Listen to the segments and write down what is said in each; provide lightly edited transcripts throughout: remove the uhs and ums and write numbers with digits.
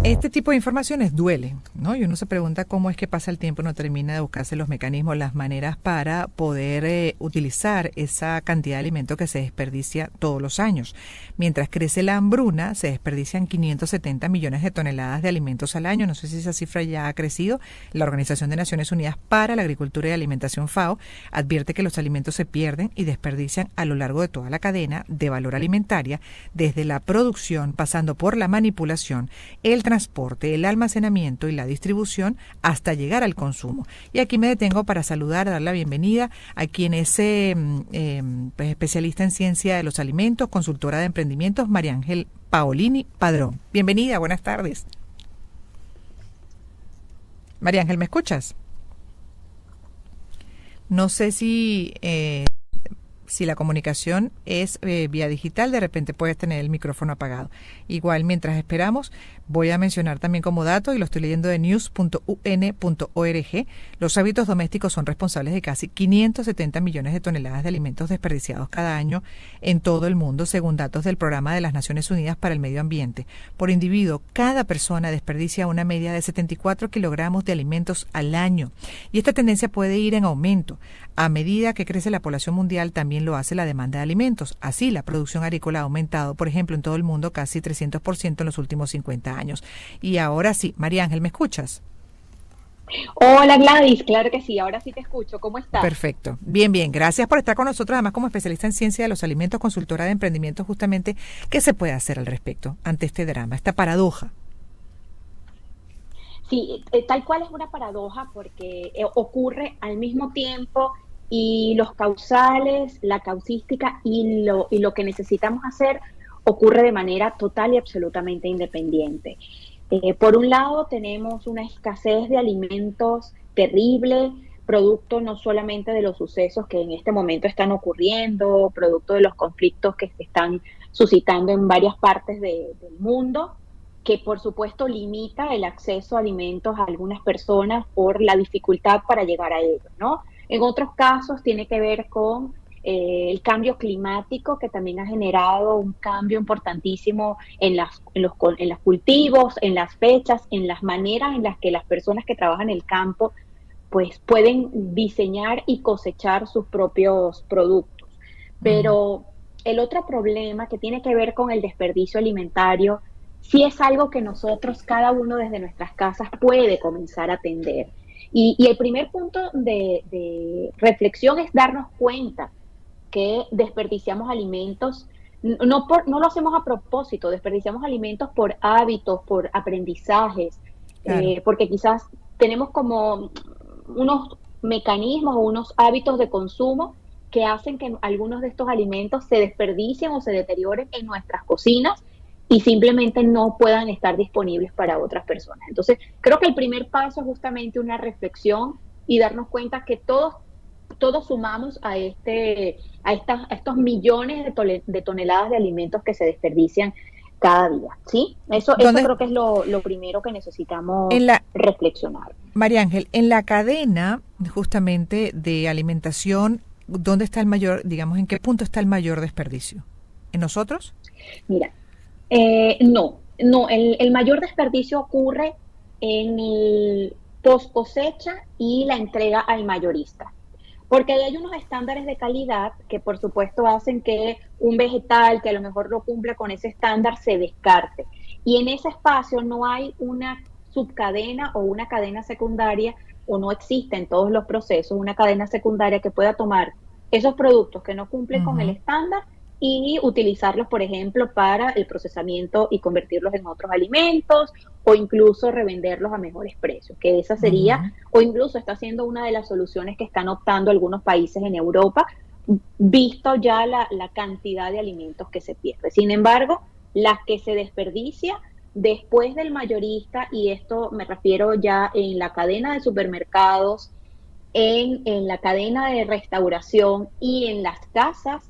Este tipo de informaciones duelen, ¿no? Y uno se pregunta cómo es que pasa el tiempo y no termina de buscarse los mecanismos, las maneras para poder utilizar esa cantidad de alimento que se desperdicia todos los años. Mientras crece la hambruna, se desperdician 570 millones de toneladas de alimentos al año. No sé si esa cifra ya ha crecido. La Organización de Naciones Unidas para la Agricultura y Alimentación, FAO, advierte que los alimentos se pierden y desperdician a lo largo de toda la cadena de valor alimentaria, desde la producción, pasando por la manipulación, el transporte, el almacenamiento y la distribución hasta llegar al consumo. Y aquí me detengo para saludar, dar la bienvenida a quien es pues, especialista en ciencia de los alimentos, consultora de emprendimientos, María Ángel Paolini Padrón. Bienvenida, buenas tardes. María Ángel, ¿me escuchas? No sé si la comunicación es vía digital, de repente puedes tener el micrófono apagado. Igual, mientras esperamos, voy a mencionar también como dato, y lo estoy leyendo de news.un.org, los hábitos domésticos son responsables de casi 570 millones de toneladas de alimentos desperdiciados cada año en todo el mundo, según datos del Programa de las Naciones Unidas para el Medio Ambiente. Por individuo, cada persona desperdicia una media de 74 kilogramos de alimentos al año. Y esta tendencia puede ir en aumento. A medida que crece la población mundial, también lo hace la demanda de alimentos. Así, la producción agrícola ha aumentado, por ejemplo, en todo el mundo casi 300% en los últimos 50 años. Y ahora sí, María Ángel, ¿me escuchas? Hola Gladys, claro que sí, ahora sí te escucho. ¿Cómo estás? Perfecto. Bien, bien. Gracias por estar con nosotros, además como especialista en ciencia de los alimentos, consultora de emprendimiento, justamente. ¿Qué se puede hacer al respecto ante este drama, esta paradoja? Sí, tal cual es una paradoja porque ocurre al mismo tiempo y los causales, la causística y lo que necesitamos hacer ocurre de manera total y absolutamente independiente. Por un lado, tenemos una escasez de alimentos terrible, producto no solamente de los sucesos que en este momento están ocurriendo, producto de los conflictos que se están suscitando en varias partes del mundo, que por supuesto limita el acceso a alimentos a algunas personas por la dificultad para llegar a ellos, ¿no? En otros casos tiene que ver con el cambio climático, que también ha generado un cambio importantísimo en los cultivos, en las fechas, en las maneras en las que las personas que trabajan en el campo pues pueden diseñar y cosechar sus propios productos. Ujú. Pero el otro problema que tiene que ver con el desperdicio alimentario sí es algo que nosotros, cada uno desde nuestras casas, puede comenzar a atender. Y el primer punto de reflexión es darnos cuenta que desperdiciamos alimentos, no lo hacemos a propósito, desperdiciamos alimentos por hábitos, por aprendizajes, Claro. porque quizás tenemos como unos mecanismos o unos hábitos de consumo que hacen que algunos de estos alimentos se desperdicien o se deterioren en nuestras cocinas y simplemente no puedan estar disponibles para otras personas. Entonces, creo que el primer paso es justamente una reflexión y darnos cuenta que todos sumamos a estos millones de toneladas de alimentos que se desperdician cada día, ¿sí? Eso ¿Dónde, creo que es lo primero que en necesitamos la, reflexionar. María Ángel, en la cadena justamente de alimentación, ¿dónde está el mayor, digamos, en qué punto está el mayor desperdicio? ¿En nosotros? Mira, no, el mayor desperdicio ocurre en el post cosecha y la entrega al mayorista. Porque hay unos estándares de calidad que por supuesto hacen que un vegetal que a lo mejor no cumple con ese estándar se descarte. Y en ese espacio no hay una subcadena o una cadena secundaria, o no existe en todos los procesos una cadena secundaria que pueda tomar esos productos que no cumplen con el Ujú, estándar y utilizarlos, por ejemplo, para el procesamiento y convertirlos en otros alimentos o incluso revenderlos a mejores precios, que esa sería, ujú. o incluso está siendo una de las soluciones que están optando algunos países en Europa, visto ya la cantidad de alimentos que se pierde. Sin embargo, las que se desperdicia después del mayorista, y esto me refiero ya en la cadena de supermercados, en la cadena de restauración y en las casas,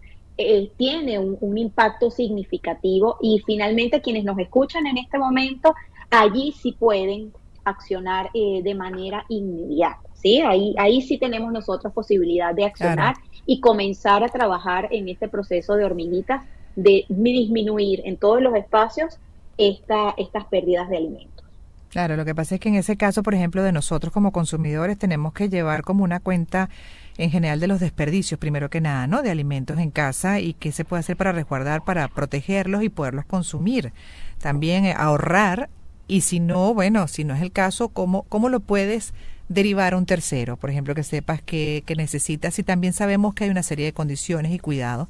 tiene un impacto significativo y finalmente quienes nos escuchan en este momento, allí sí pueden accionar de manera inmediata. ¿Sí? Ahí sí tenemos nosotros posibilidad de Claro. accionar y comenzar a trabajar en este proceso de hormiguitas, de disminuir en todos los espacios estas pérdidas de alimentos. Claro, lo que pasa es que en ese caso, por ejemplo, de nosotros como consumidores tenemos que llevar como una cuenta en general de los desperdicios, primero que nada, ¿no? De alimentos en casa y qué se puede hacer para resguardar, para protegerlos y poderlos consumir. También ahorrar y si no, bueno, si no es el caso, ¿cómo lo puedes derivar a un tercero? Por ejemplo, que sepas que necesitas y también sabemos que hay una serie de condiciones y cuidados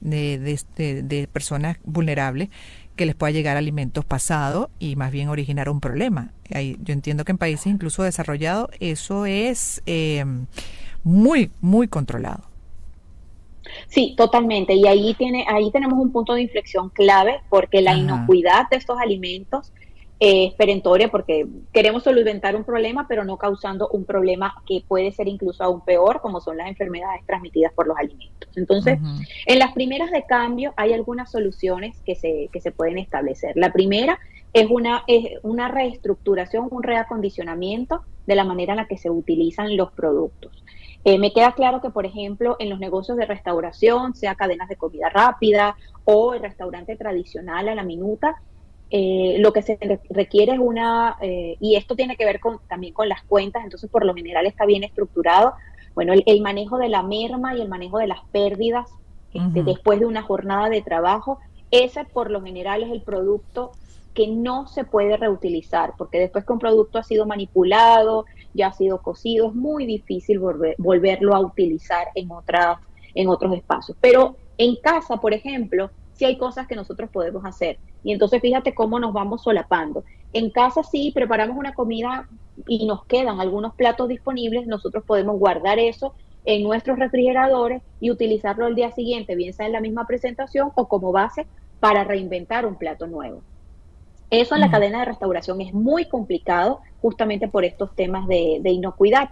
de personas vulnerables que les pueda llegar alimentos pasados y más bien originar un problema. Yo entiendo que en países incluso desarrollados eso es muy controlado. Sí, totalmente. Y ahí tenemos un punto de inflexión clave porque la Ajá. inocuidad de estos alimentos es perentoria porque queremos solventar un problema, pero no causando un problema que puede ser incluso aún peor, como son las enfermedades transmitidas por los alimentos. Entonces, Ujú. en las primeras de cambio hay algunas soluciones que se pueden establecer. La primera es una reestructuración, un reacondicionamiento de la manera en la que se utilizan los productos. Me queda claro que, por ejemplo, en los negocios de restauración, sea cadenas de comida rápida o el restaurante tradicional a la minuta, lo que se requiere es y esto tiene que ver también con las cuentas, entonces por lo general está bien estructurado, bueno, el manejo de la merma y el manejo de las pérdidas Ujú. después de una jornada de trabajo, ese por lo general es el producto que no se puede reutilizar, porque después que un producto ha sido manipulado, ya ha sido cocido, es muy difícil volverlo a utilizar en otros espacios. Pero en casa, por ejemplo, sí hay cosas que nosotros podemos hacer. Y entonces fíjate cómo nos vamos solapando. En casa sí preparamos una comida y nos quedan algunos platos disponibles, nosotros podemos guardar eso en nuestros refrigeradores y utilizarlo al día siguiente, bien sea en la misma presentación o como base para reinventar un plato nuevo. Eso en la Mm. cadena de restauración es muy complicado justamente por estos temas de inocuidad.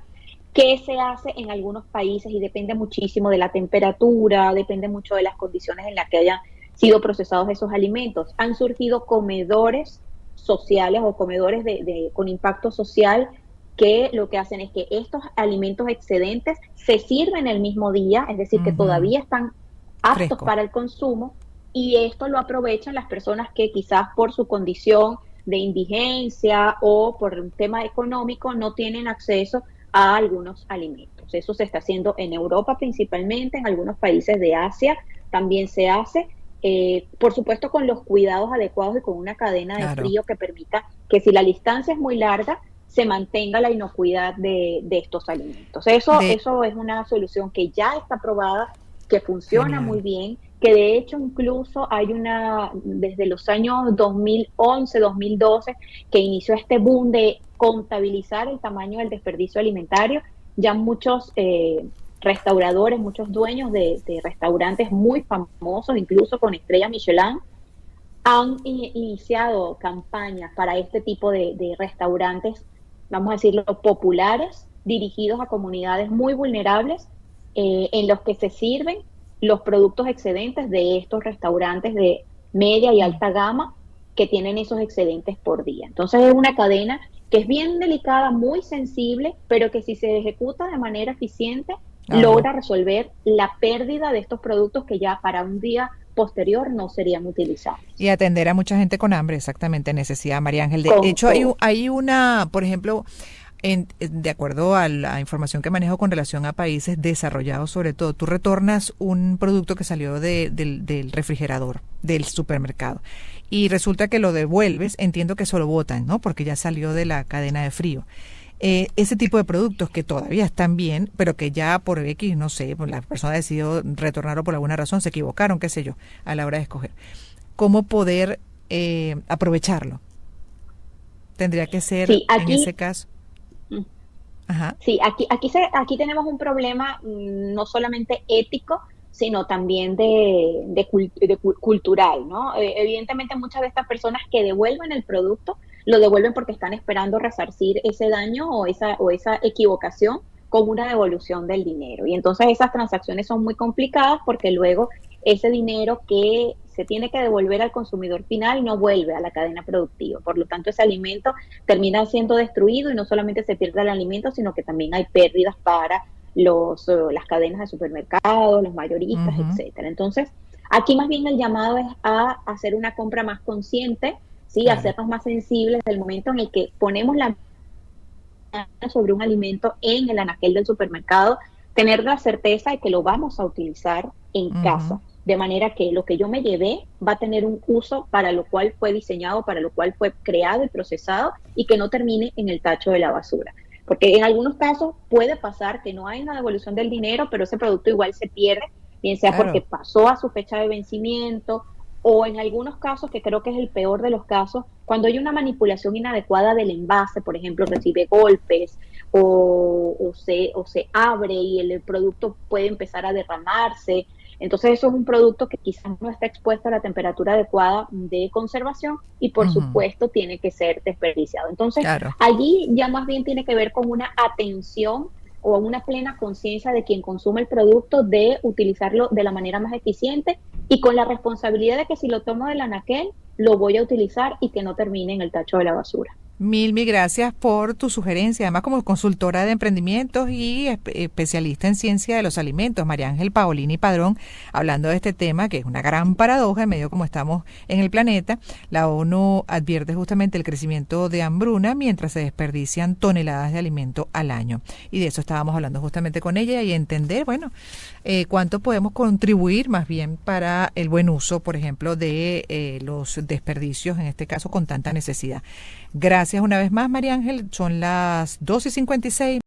¿Qué se hace en algunos países? Y depende muchísimo de la temperatura, depende mucho de las condiciones en las que hayan sido procesados esos alimentos. Han surgido comedores sociales o comedores con impacto social que lo que hacen es que estos alimentos excedentes se sirven el mismo día, es decir, que Ujú. todavía están aptos Fresco. para el consumo y esto lo aprovechan las personas que quizás por su condición de indigencia o por un tema económico no tienen acceso a algunos alimentos. Eso se está haciendo en Europa principalmente, en algunos países de Asia también se hace, por supuesto con los cuidados adecuados y con una cadena de Claro. frío que permita que si la distancia es muy larga, se mantenga la inocuidad de estos alimentos. De Eso es una solución que ya está probada, que funciona muy Genial. bien, que de hecho incluso desde los años 2011, 2012, que inició este boom de contabilizar el tamaño del desperdicio alimentario, ya muchos restauradores, muchos dueños de restaurantes muy famosos, incluso con estrella Michelin, han iniciado campañas para este tipo de restaurantes, vamos a decirlo, populares, dirigidos a comunidades muy vulnerables, en los que se sirven los productos excedentes de estos restaurantes de media y Mm. alta gama que tienen esos excedentes por día. Entonces es una cadena que es bien delicada, muy sensible, pero que si se ejecuta de manera eficiente, Claro. logra resolver la pérdida de estos productos que ya para un día posterior no serían Y utilizables. atender a mucha gente con hambre, exactamente, necesidad, María Ángel. De Con hecho, todo. hay una, por ejemplo, de acuerdo a la información que manejo con relación a países desarrollados, sobre todo, tú retornas un producto que salió del refrigerador, del supermercado, y resulta que lo devuelves, entiendo que solo botan, ¿no? Porque ya salió de la cadena de frío. Ese tipo de productos que todavía están bien, pero que ya por X, no sé, pues la persona decidió retornarlo por alguna razón, se equivocaron, qué sé yo, a la hora de escoger. ¿Cómo poder aprovecharlo? Tendría que ser, Sí, en ese aquí caso, ajá. Sí, aquí tenemos un problema no solamente ético, sino también cultural, ¿no? Evidentemente muchas de estas personas que devuelven el producto, lo devuelven porque están esperando resarcir ese daño o esa equivocación con una devolución del dinero. Y entonces esas transacciones son muy complicadas porque luego ese dinero que se tiene que devolver al consumidor final no vuelve a la cadena productiva. Por lo tanto, ese alimento termina siendo destruido y no solamente se pierde el alimento, sino que también hay pérdidas para las cadenas de supermercados, los mayoristas, Ujú. etcétera. Entonces, aquí más bien el llamado es a hacer una compra más consciente, ¿sí? Claro. Hacernos más sensibles del momento en el que ponemos la mano sobre un alimento en el anaquel del supermercado, tener la certeza de que lo vamos a utilizar en Ujú. casa, de manera que lo que yo me llevé va a tener un uso para lo cual fue diseñado, para lo cual fue creado y procesado, y que no termine en el tacho de la basura. Porque en algunos casos puede pasar que no hay una devolución del dinero, pero ese producto igual se pierde, bien sea porque Claro. pasó a su fecha de vencimiento, o en algunos casos, que creo que es el peor de los casos, cuando hay una manipulación inadecuada del envase, por ejemplo, recibe golpes o se abre y el producto puede empezar a derramarse. Entonces eso es un producto que quizás no está expuesto a la temperatura adecuada de conservación y por Ujú. supuesto tiene que ser desperdiciado. Entonces Claro. allí ya más bien tiene que ver con una atención o una plena conciencia de quien consume el producto de utilizarlo de la manera más eficiente y con la responsabilidad de que si lo tomo del anaquel, lo voy a utilizar y que no termine en el tacho de la basura. Mil gracias por tu sugerencia. Además, como consultora de emprendimientos y especialista en ciencia de los alimentos, María Ángel Paolini Padrón, hablando de este tema, que es una gran paradoja en medio como estamos en el planeta. La ONU advierte justamente el crecimiento de hambruna mientras se desperdician toneladas de alimento al año. Y de eso estábamos hablando justamente con ella y entender, bueno, cuánto podemos contribuir más bien para el buen uso, por ejemplo, de los desperdicios, en este caso con tanta necesidad. Gracias una vez más, María Ángel. Son las 2:56.